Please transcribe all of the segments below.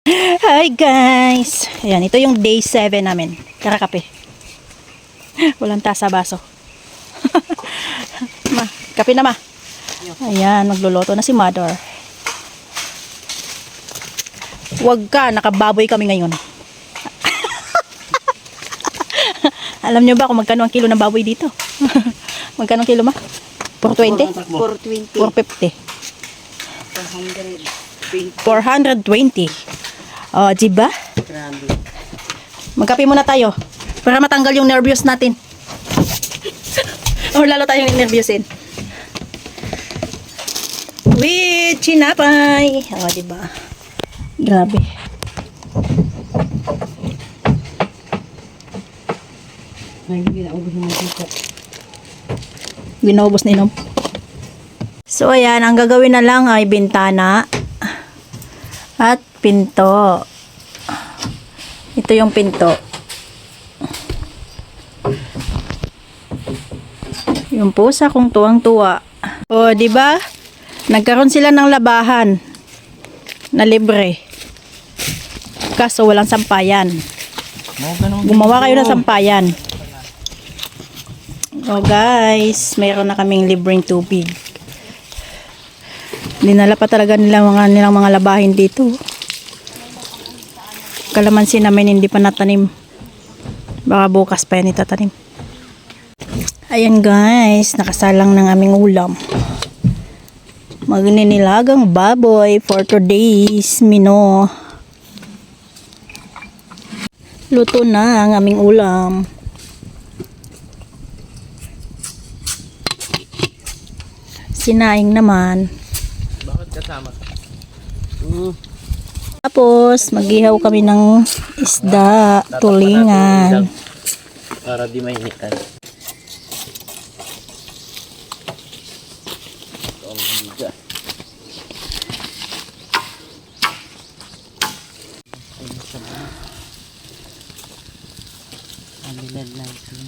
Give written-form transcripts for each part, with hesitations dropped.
Hi guys! Ayan, ito yung day 7 namin. Tara kape. Walang tasa baso. Ma, kape na ma. Ayan, magluluto na si mother. Huwag ka, nakababoy kami ngayon. Alam nyo ba kung magkano ang kilo ng baboy dito? Magkano ang kilo ma? 420? 420. 450. 420. Oh, diba? Grabe. Magkape muna tayo para matanggal yung nervyos natin. O lalo tayong nervyosin. With chinapay. O, diba? Grabe. Ginaubos na inom. So, ayan. Ang gagawin na lang ay bintana at pinto. Ito yung pinto. Yung pusa kung tuwang-tuwa. O, di ba? Nagkaroon sila ng labahan na libre. Kaso walang sampayan. Gumawa kayo ng sampayan. O guys, mayroon na kaming libreng tubig. Dinala pa talaga nilang mga labahin dito. Kalamansi namin hindi pa natanim. Baka bukas pa yan itatanim. Ayan guys, nakasalang ng aming ulam. Magninilagang baboy for today's menu. Luto na ang aming ulam. Sinaing naman. Bakit kasama? Tapos, mag-ihaw kami ng isda, tulingan. Para di mainitan. Ito ang bigas. Mabilad natin.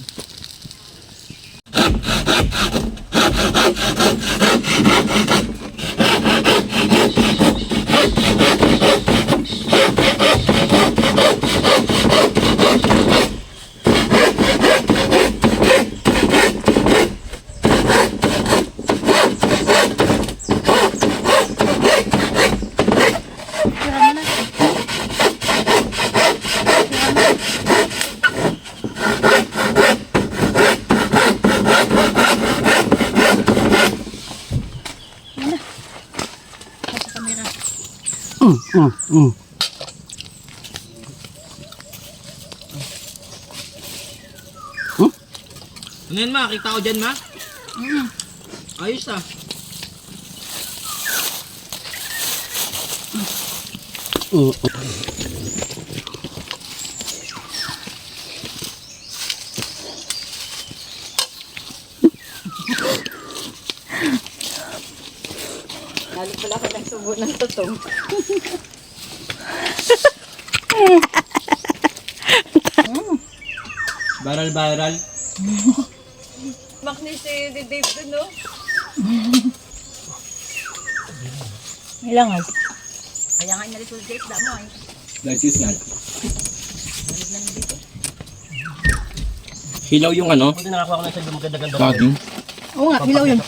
Ano yan ma? Kita ko dyan ma? Ayos ah. Lalo pala ako nagsubo ng tutong. Baral. Makni si Dave dun, no? Ilang ay? Kaya nga inalisul Dave, damo ay. Let's nga. Hilaw yung ano? Buti nakakuha ko na sa maganda-ganda. Saging. Oo nga, hilaw yun.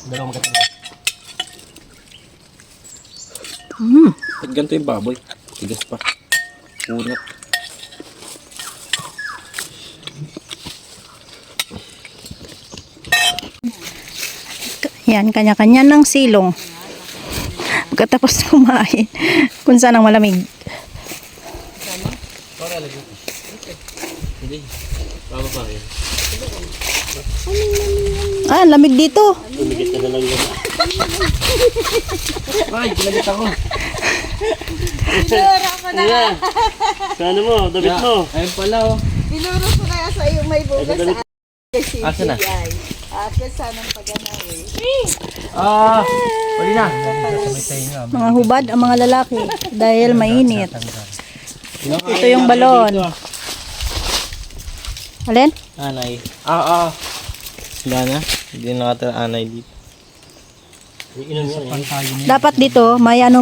Dalawang maganda. At ganito yung baboy. Tigas pa. Unat. Yan, kanya-kanya ng silong. Pagkatapos kumain, kung saan ang malamig. Hindi. Bababa yun. Ah, lamig dito. Tumigit ka na lang yan. Ay, kinagit ako. Ayan. Kano mo? Dabit mo? Ayun pala oh. Pinuro ko kaya sa iyo may bugas sa akin. Asa na? At sanang paganaw eh. Ah, wali na. Mga hubad ang mga lalaki dahil mainit. Ito yung balon. Alin? Anay. Ah. Wala na. Hindi nakatira anay dito. Iinom yan. Dapat dito, may ano